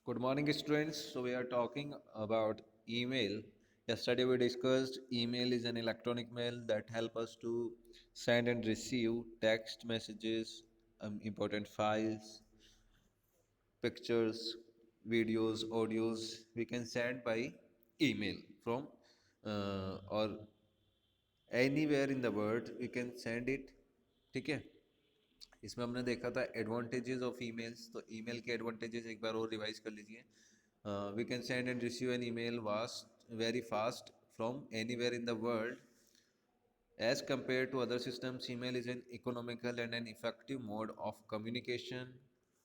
Good morning, students. So we are talking about email. Yesterday we discussed email is an electronic mail that help us to send and receive text messages, important files, pictures, videos, audios. We can send by email from or anywhere in the world. We can send it. ठीक है. इसमें हमने देखा था advantages of emails. तो email के advantages एक बार और रिवाइज कर लीजिए. We can send and receive an email very fast from anywhere in the world. As compared to other systems, email is an economical and an effective mode of communication.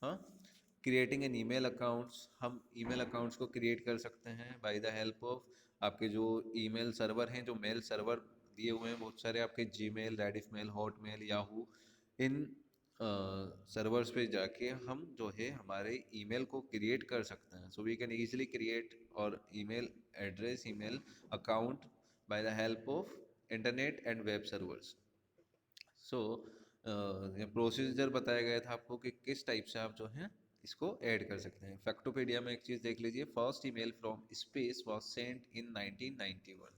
हाँ, creating an email accounts, हम email accounts को create कर सकते हैं bye the help of आपके जो email server हैं, जो मेल सर्वर दिए हुए हैं बहुत सारे आपके Gmail, Rediff mail, Hotmail, Yahoo, इन सर्वर्स पे जाके हम जो है हमारे ईमेल को क्रिएट कर सकते हैं. So we can easily create our email address, email account by the help of internet and web servers. So ये प्रोसीजर बताया गया था आपको कि किस टाइप से आप जो है इसको ऐड कर सकते हैं. फैक्टोपीडिया में एक चीज़ देख लीजिए. First email from space was sent in 1991.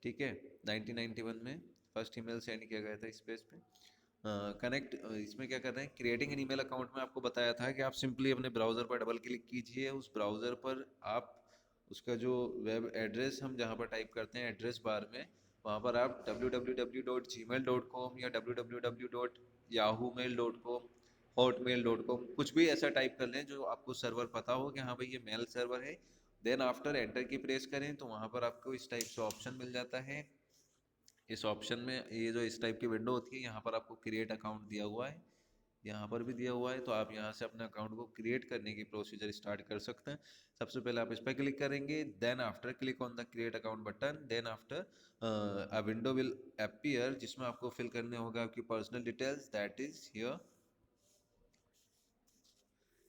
ठीक है, 1991 में फर्स्ट ईमेल सेंड किया गया था स्पेस पे. कनेक्ट इसमें क्या कर रहे हैं, क्रिएटिंग एन ईमेल अकाउंट में आपको बताया था कि आप सिंपली अपने ब्राउज़र पर डबल क्लिक कीजिए. उस ब्राउज़र पर आप उसका जो वेब एड्रेस हम जहाँ पर टाइप करते हैं एड्रेस बार में, वहाँ पर आप www.gmail.com या www.yahoomail.com, hotmail.com कुछ भी ऐसा टाइप कर लें जो आपको सर्वर पता हो कि हाँ भाई ये मेल सर्वर है. देन आफ्टर एंटर की प्रेस करें तो वहाँ पर आपको इस टाइप से ऑप्शन मिल जाता है. इस ऑप्शन में ये जो इस टाइप की विंडो होती है, यहाँ पर आपको क्रिएट अकाउंट दिया हुआ है, यहाँ पर भी दिया हुआ है. तो आप यहाँ से अपने अकाउंट को क्रिएट करने की प्रोसीजर स्टार्ट कर सकते हैं. सबसे पहले आप इस पर क्लिक करेंगे, then after click on the create account button. Then after a window will appear जिसमें आपको फिल करने होगा आपकी personal details, that is here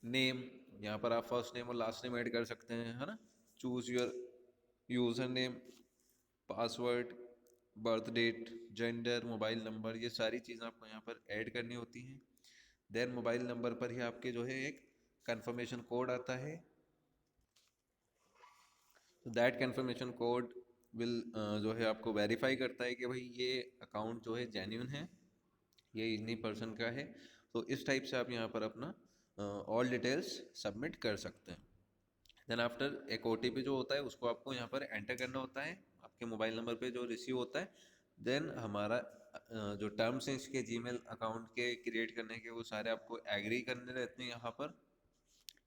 name. यहाँ पर आप फर्स्ट नेम और लास्ट नेम ऐड कर सकते हैं, है ना. Choose your user name, password, birth date, gender, mobile number, ये सारी चीज़ें आपको यहाँ पर ऐड करनी होती हैं. देन मोबाइल नंबर पर ही आपके जो है एक कंफर्मेशन कोड आता है. तो दैट कंफर्मेशन कोड विल जो है आपको वेरीफाई करता है कि भाई ये अकाउंट जो है जेन्युइन है, ये इन्हीं पर्सन का है. तो इस टाइप से आप यहाँ पर अपना ऑल डिटेल्स सबमिट कर सकते हैं. देन आफ्टर एक ओ जो होता है उसको आपको यहाँ पर एंटर करना होता है आपके मोबाइल नंबर पे जो रिसीव होता है. देन हमारा जो टर्म्स हैं इसके जीमेल अकाउंट के क्रिएट करने के, वो सारे आपको एग्री करने रहते हैं यहाँ पर.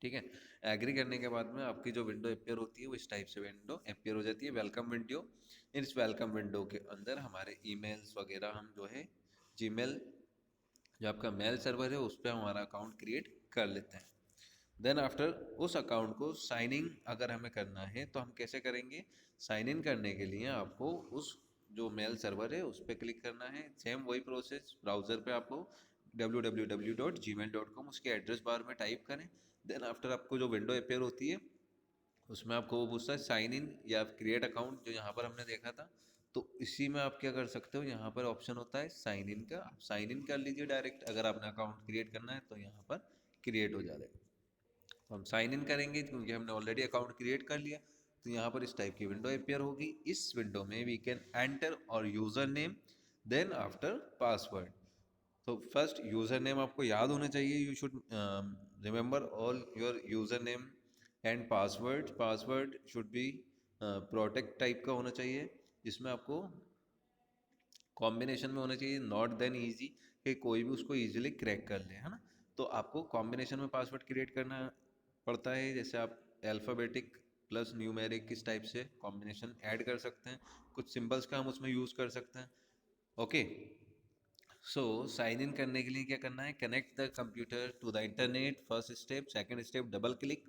ठीक है, एग्री करने के बाद में आपकी जो विंडो अपेयर होती है वो इस टाइप से विंडो अपेयर हो जाती है, वेलकम विंडो. इस वेलकम विंडो के अंदर हमारे ईमेल्स वगैरह हम जो है जीमेल, जो आपका मेल सर्वर है उस पर हमारा अकाउंट क्रिएट कर लेते हैं. देन आफ्टर उस अकाउंट को साइन इन अगर हमें करना है तो हम कैसे करेंगे. साइन इन करने के लिए आपको उस जो मेल सर्वर है उस पर क्लिक करना है. सेम वही प्रोसेस, ब्राउज़र पे आपको www.gmail.com उसके एड्रेस बार में टाइप करें. देन आफ्टर आपको जो विंडो अपेयर होती है उसमें आपको वो पूछता है साइन इन या क्रिएट अकाउंट, जो यहाँ पर हमने देखा था. तो इसी में आप क्या कर सकते हो, यहाँ पर ऑप्शन होता है साइन इन का, आप साइन इन कर लीजिए डायरेक्ट. अगर आपने अकाउंट क्रिएट करना है तो यहाँ पर क्रिएट हो जाएगा. तो हम साइन इन करेंगे क्योंकि हमने ऑलरेडी अकाउंट क्रिएट कर लिया. तो यहाँ पर इस टाइप की विंडो अपेयर होगी. इस विंडो में वी कैन एंटर और user name, then after password. तो फर्स्ट यूज़र नेम आपको याद होना चाहिए. You should remember all your user name and password. Password should be protect type का होना चाहिए, जिसमें आपको कॉम्बिनेशन में होना चाहिए, नॉट देन ईजी, कि कोई भी उसको ईजिली क्रैक कर ले, है ना. तो आपको कॉम्बिनेशन में पासवर्ड क्रिएट करना पड़ता है. जैसे आप अल्फ़ाबेटिक प्लस न्यूमेरिक किस टाइप से कॉम्बिनेशन ऐड कर सकते हैं, कुछ सिंबल्स का हम उसमें यूज़ कर सकते हैं. ओके, सो साइन इन करने के लिए क्या करना है, connect the computer to the internet, first step. Second step double click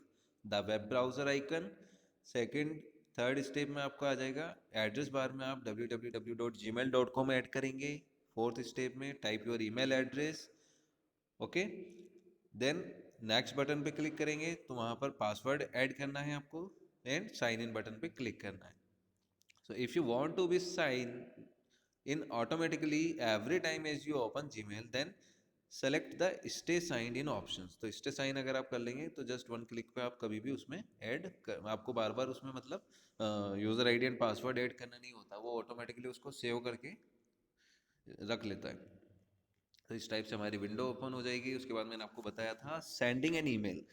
the web browser icon. Second third step में आपको आ जाएगा एड्रेस बार में आप www.gmail.com ऐड करेंगे. फोर्थ स्टेप में type your email address. Okay, then next button पे click करेंगे तो वहाँ पर पासवर्ड ऐड करना है आपको, एंड साइन इन बटन पे क्लिक करना है. So if you want to be sign in automatically every time as you open Gmail, then select the stay sign in options. तो स्टे साइन अगर आप कर लेंगे तो जस्ट वन क्लिक पे आप कभी भी उसमें आपको बार बार उसमें मतलब user ID and password add करना नहीं होता, वो ऑटोमेटिकली उसको सेव करके रख लेता है। तो इस टाइप से हमारी विंडो ओपन हो जाएगी। उसके बाद मैंने आपको बताया था sending an email.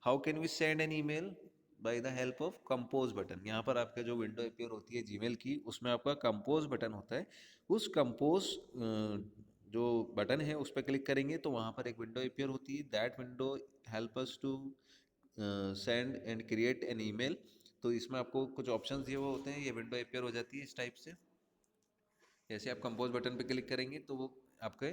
How can we send an email? By the help of compose button. यहाँ पर आपका जो विंडो अपीयर होती है जीमेल की, उसमें आपका कंपोज बटन होता है। उस कंपोज जो बटन है उस पर क्लिक करेंगे तो वहाँ पर एक विंडो अपीयर होती है। That window help us to send and create an email. तो इसमें आपको कुछ ऑप्शंस दिए हुए होते हैं, ये विंडो अपीयर हो जाती है इस टाइप से। जैसे आप कंपोज बटन पे क्लिक करेंगे तो वो आपके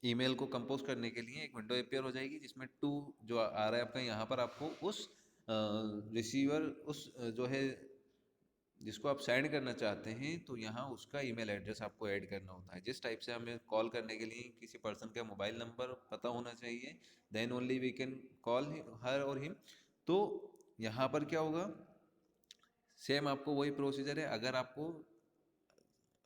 ईमेल को कंपोज करने के लिए एक विंडो अपीयर हो जाएगी, जिसमें टू जो आ रहा है आपका, यहाँ पर आपको उस रिसीवर उस जो है जिसको आप सेंड करना चाहते हैं, तो यहाँ उसका ईमेल एड्रेस आपको ऐड करना होता है। जिस टाइप से हमें कॉल करने के लिए किसी पर्सन का मोबाइल नंबर पता होना चाहिए, then only we can call her और हिम। तो यहाँ पर क्या होगा, सेम आपको वही प्रोसीजर है। अगर आपको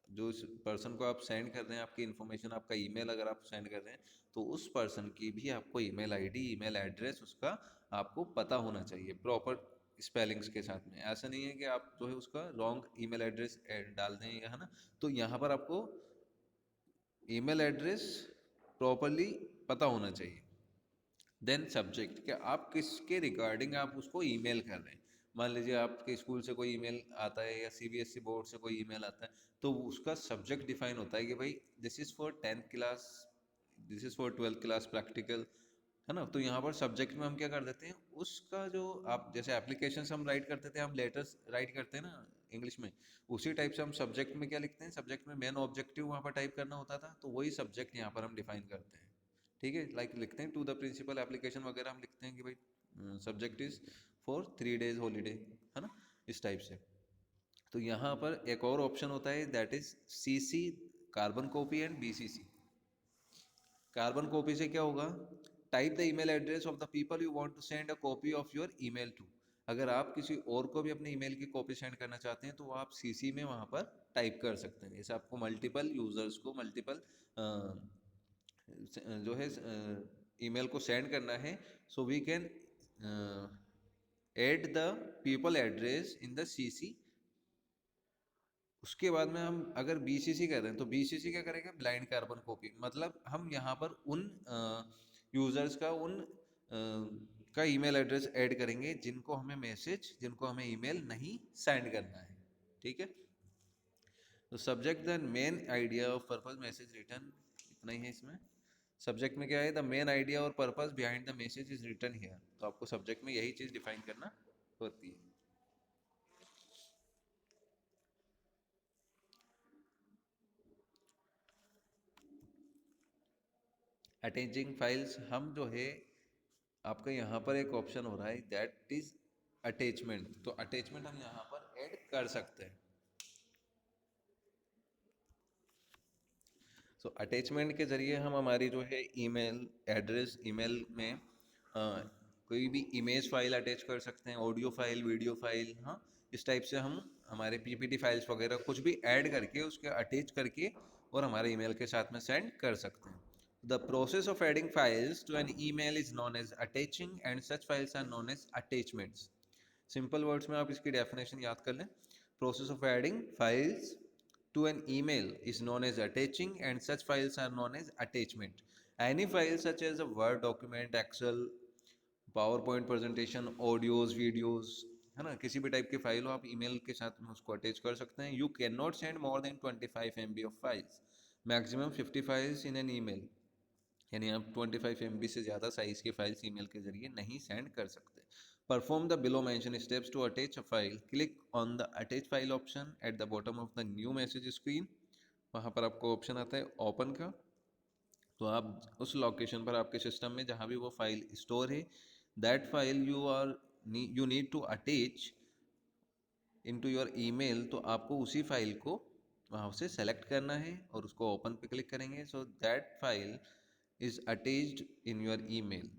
जो इस पर्सन को आप सेंड कर रहे हैं, आपकी इन्फॉर्मेशन, आपका ईमेल अगर आप सेंड कर रहे हैं, तो उस पर्सन की भी आपको ईमेल आईडी, ईमेल एड्रेस उसका आपको पता होना चाहिए प्रॉपर स्पेलिंग्स के साथ में। ऐसा नहीं है कि आप जो है उसका रॉन्ग ईमेल एड्रेस डाल दें, है ना। तो यहाँ पर आपको ईमेल एड्रेस प्रॉपरली पता होना चाहिए। देन सब्जेक्ट, क्या आप किसके रिगार्डिंग आप उसको ईमेल कर रहे हैं। मान लीजिए आपके स्कूल से कोई ईमेल आता है या सीबीएसई बोर्ड से कोई ईमेल आता है, तो उसका सब्जेक्ट डिफाइन होता है कि भाई this is for 10th class, this is for 12th class practical, है ना। तो यहाँ पर सब्जेक्ट में हम क्या कर देते हैं, उसका जो आप जैसे एप्लीकेशन हम राइट करते थे, हम लेटर्स राइट करते हैं ना इंग्लिश में, उसी टाइप से हम सब्जेक्ट में क्या लिखते हैं, सब्जेक्ट में मेन ऑब्जेक्टिव वहाँ पर टाइप करना होता था, तो वही सब्जेक्ट यहाँ पर हम डिफाइन करते हैं। ठीक है, लाइक लिखते हैं टू द प्रिंसिपल एप्लीकेशन वगैरह, हम लिखते हैं कि भाई subject is for 3 days holiday, है ना, इस टाइप से। तो यहाँ पर एक और ऑप्शन होता है, that is CC, carbon copy and BCC. Carbon copy से क्या होगा, type the email address of the people you want to send a copy of your email to. अगर आप किसी और को भी अपने ईमेल की कॉपी सेंड करना चाहते हैं, तो वो आप सीसी में वहाँ पर टाइप कर सकते हैं। जैसे आपको मल्टीपल यूजर्स को मल्टीपल जो है ईमेल को सेंड करना है, so we can add the people address in the CC. उसके बाद में हम अगर बीसीसी कर रहे हैं, तो बीसीसी क्या करेगा, ब्लाइंड कार्बन कॉपी। मतलब हम यहाँ पर उन यूजर्स का, उन का ईमेल एड्रेस ऐड करेंगे जिनको हमें मैसेज, जिनको हमें ईमेल नहीं सेंड करना है। ठीक है, तो subject the main idea of purpose message return, इतना ही है इसमें। सब्जेक्ट में क्या है, द मेन आइडिया और purpose behind the message is return here. तो आपको सब्जेक्ट में यही चीज़ डिफाइन करना होती है। अटैचिंग फाइल्स, हम जो है आपका यहाँ पर एक ऑप्शन हो रहा है, दैट इज अटैचमेंट। तो अटैचमेंट हम यहाँ पर ऐड कर सकते हैं। सो अटैचमेंट के ज़रिए हम हमारी जो है ईमेल एड्रेस, ईमेल में कोई भी इमेज फाइल अटैच कर सकते हैं, ऑडियो फाइल, वीडियो फाइल, हाँ, इस टाइप से हम हमारे पीपीटी फाइल्स वगैरह कुछ भी ऐड करके उसके अटैच करके और हमारे ईमेल के साथ में सेंड कर सकते हैं। The process of adding files to an email is known as attaching and such files are known as attachments. Simple words में आप इसकी डेफिनेशन याद कर लें। Process of adding files to an email is known as attaching and such files are known as attachment. Any file such as a Word document, Excel, PowerPoint presentation, audios, videos, है ना, किसी भी type की file हो, आप email के साथ में उसको अटैच कर सकते हैं। You can not send more than 25 MB of files, maximum 50 files in an email. यानी आप 25 MB से ज़्यादा साइज़ की फाइल्स ईमेल के जरिए नहीं सेंड कर सकते। Perform the below mention steps to attach a file. Click on the attach file option at the bottom of the new message screen. वहाँ पर आपको ऑप्शन आता है ओपन का। तो आप उस लोकेशन पर आपके सिस्टम में जहाँ भी वो फाइल स्टोर है, that file you need to attach into your email. तो आपको उसी फाइल को वहाँ से सेलेक्ट करना है और उसको ओपन पे क्लिक करेंगे, so that file is attached in your email.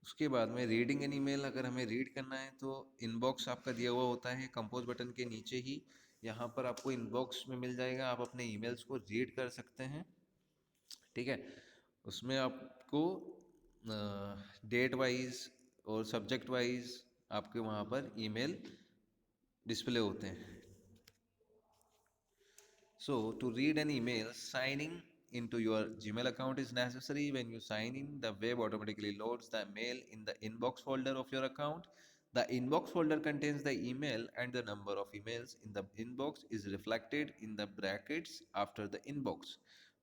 उसके बाद में रीडिंग एन ईमेल, अगर हमें रीड करना है तो इनबॉक्स आपका दिया हुआ होता है कंपोज बटन के नीचे ही। यहाँ पर आपको इनबॉक्स में मिल जाएगा, आप अपने ईमेल्स को रीड कर सकते हैं। ठीक है। उसमें आपको डेट वाइज और सब्जेक्ट वाइज आपके वहाँ पर ईमेल डिस्प्ले होते हैं। So, to read an email, signing into your Gmail account is necessary. When you sign in, the web automatically loads the mail in the inbox folder of your account. The inbox folder contains the email, and the number of emails in the inbox is reflected in the brackets after the inbox.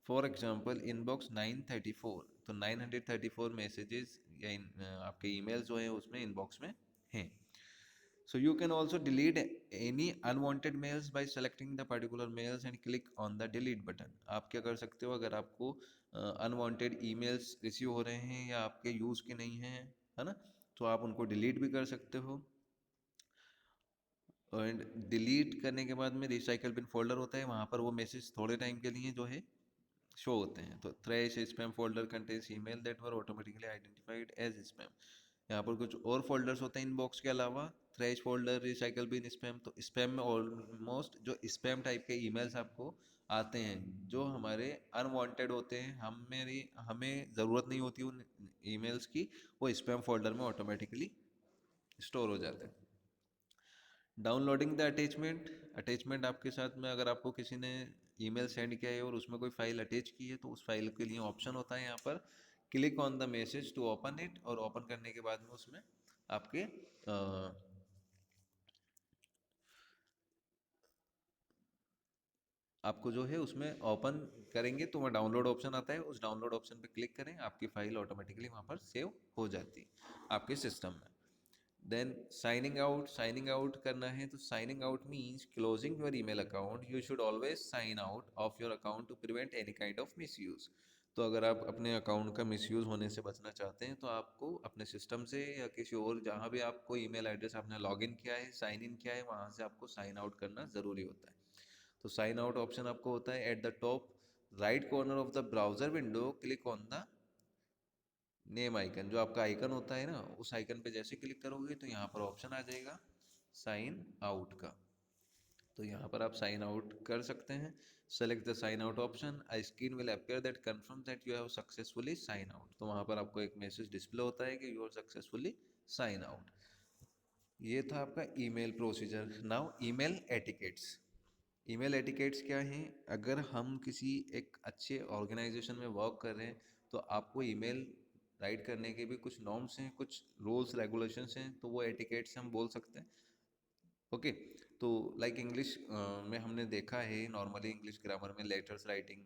For example, inbox 934, तो 934 messages या आपके emails जो हैं उसमें inbox में हैं. So you can also delete any unwanted mails by selecting the particular mails and click on the delete button. आप क्या कर सकते हो, अगर आपको unwanted emails रिसीव हो रहे हैं या आपके यूज़ के नहीं हैं, है ना, तो आप उनको डिलीट भी कर सकते हो. एंड डिलीट करने के बाद में रिसाइकल बिन फोल्डर होता है, वहाँ पर वो मैसेज थोड़े टाइम के लिए जो है शो होते हैं. तो trash spam folder contains email that were automatically identified as spam. यहाँ पर कुछ और फोल्डर्स होते हैं इनबॉक्स के अलावा. Trash folder, recycle bin, spam. तो स्पैम में ऑलमोस्ट जो स्पैम टाइप के ईमेल्स आपको आते हैं जो हमारे अनवांटेड होते हैं, हमें ज़रूरत नहीं होती उन ईमेल्स की, वो स्पैम फोल्डर में ऑटोमेटिकली स्टोर हो जाते हैं. Downloading the attachment. अटैचमेंट आपके साथ में अगर आपको किसी ने ईमेल सेंड किया है और उसमें कोई फाइल अटैच की है तो उस फाइल के लिए ऑप्शन होता है यहाँ पर click on the message to open it. और ओपन करने के बाद में उसमें आपके आपको जो है उसमें ओपन करेंगे तो वहाँ डाउनलोड ऑप्शन आता है, उस डाउनलोड ऑप्शन पे क्लिक करें, आपकी फाइल ऑटोमेटिकली वहाँ पर सेव हो जाती है आपके सिस्टम में. देन साइनिंग आउट करना है तो signing out means closing your email account. You should always sign out of your account to prevent any kind of misuse. तो अगर आप अपने अकाउंट का मिसयूज होने से बचना चाहते हैं तो आपको अपने सिस्टम से या किसी और जहाँ भी आपको ईमेल एड्रेस आपने लॉगिन किया है, साइन इन किया है, वहाँ से आपको साइन आउट करना ज़रूरी होता है. तो साइन आउट ऑप्शन आपको होता है at the top right corner of the browser window. Click on the name icon. जो आपका आइकन होता है ना, उस आइकन पे जैसे क्लिक करोगे तो यहाँ पर ऑप्शन आ जाएगा साइन आउट का. तो यहाँ पर आप साइन आउट कर सकते हैं. Select the sign out option. A screen will appear that confirm that you have successfully sign out. तो वहाँ पर आपको एक मैसेज डिस्प्ले होता है कि you are successfully sign out. ये था आपका email procedure. Now email etiquettes. Email etiquettes क्या हैं? अगर हम किसी एक अच्छे ऑर्गेनाइजेशन में वर्क कर रहे हैं तो आपको ईमेल राइट करने के भी कुछ नॉर्म्स हैं, कुछ रूल्स रेगुलेशंस हैं, तो वो एटिकेट्स हम बोल सकते हैं. ओके. तो लाइक इंग्लिश में हमने देखा है नॉर्मली इंग्लिश ग्रामर में लेटर्स राइटिंग,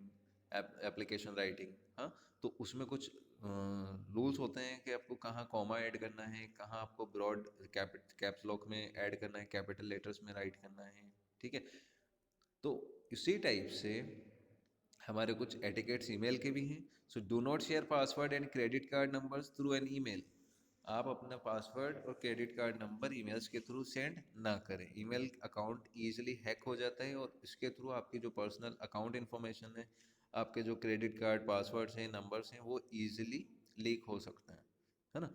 एप्लीकेशन राइटिंग, हाँ, तो उसमें कुछ रूल्स होते हैं कि आपको कहाँ कॉमा ऐड करना है, कहाँ आपको ब्रॉड कैप्स लॉक में ऐड करना है, कैपिटल लेटर्स में राइट करना है. ठीक है. तो इसी टाइप से हमारे कुछ एटिकेट्स ईमेल के भी हैं. सो do not share password and credit card numbers through an email. आप अपना पासवर्ड और क्रेडिट कार्ड नंबर ईमेल्स के थ्रू सेंड ना करें. ईमेल अकाउंट ईजिली हैक हो जाता है और इसके थ्रू आपकी जो पर्सनल अकाउंट इन्फॉर्मेशन है, आपके जो क्रेडिट कार्ड पासवर्ड्स हैं, नंबर्स हैं, वो ईजिली लीक हो सकते हैं, है ना.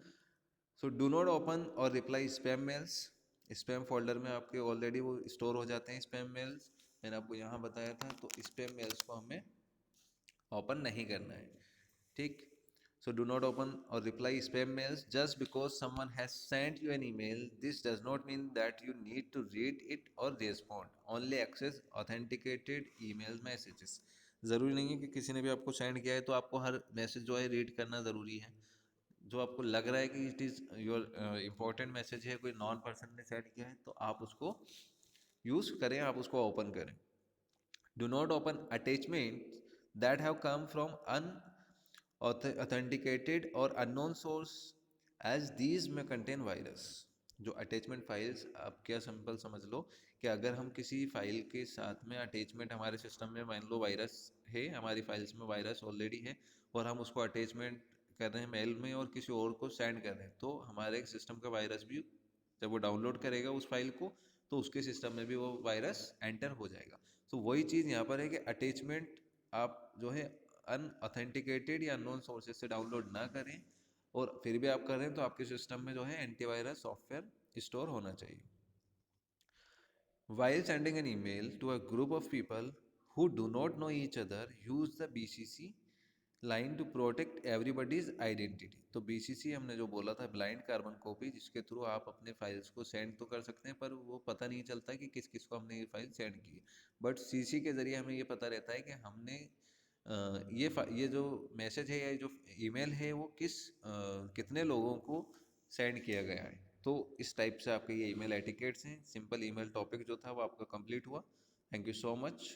सो डू नॉट ओपन और reply spam mails. Spam folder में आपके ऑलरेडी वो स्टोर हो जाते हैं स्पैम मेल्स. मैंने आपको यहाँ बताया था. तो स्पैम मेल्स को हमें ओपन नहीं करना है. ठीक. So do not open or reply spam mails just because someone has sent you an email. This does not mean that you need to read it or respond. Only access authenticated email messages. ज़रूरी नहीं है कि किसी ने भी आपको send किया है तो आपको हर मैसेज जो है रीड करना ज़रूरी है. जो आपको लग रहा है कि it is your important message है, कोई नॉन पर्सन ने सेंड किया है, तो आप उसको यूज़ करें, आप उसको ओपन करें. Do not open attachments that have come from unauthenticated or unknown source as these may contain virus. जो अटैचमेंट फाइल्स, आप क्या सिंपल समझ लो कि अगर हम किसी फाइल के साथ में अटैचमेंट हमारे सिस्टम में मान लो वायरस है, हमारी फाइल्स में वायरस ऑलरेडी है और हम उसको अटैचमेंट कर रहे हैं मेल में और किसी और को सेंड कर रहे हैं, तो हमारे सिस्टम का वायरस भी जब वो डाउनलोड करेगा उस फाइल को तो उसके सिस्टम में भी वो वायरस एंटर हो जाएगा. तो वही चीज़ यहाँ पर है कि अटैचमेंट आप जो है अनऑथेंटिकेटेड या अननोन सोर्सेज से डाउनलोड ना करें, और फिर भी आप कर रहे हैं तो आपके सिस्टम में जो है एंटीवायरस सॉफ्टवेयर स्टोर होना चाहिए. While sending an email to a group of people who do not know each other, use the BCC line to protect everybody's identity. तो बीसीसी हमने जो बोला था ब्लाइंड कार्बन कॉपी, जिसके थ्रू आप अपने फाइल्स को सेंड तो कर सकते हैं पर वो पता नहीं चलता कि किस किस को हमने ये फाइल सेंड की है। बट सीसी के ज़रिए हमें ये पता रहता है कि हमने ये जो मैसेज है या जो ईमेल है वो कितने लोगों को सेंड किया गया है। तो इस टाइप से आपके ये ईमेल एटिकेट्स हैं। सिंपल ईमेल टॉपिक जो था वो आपका कंप्लीट हुआ। Thank you so much.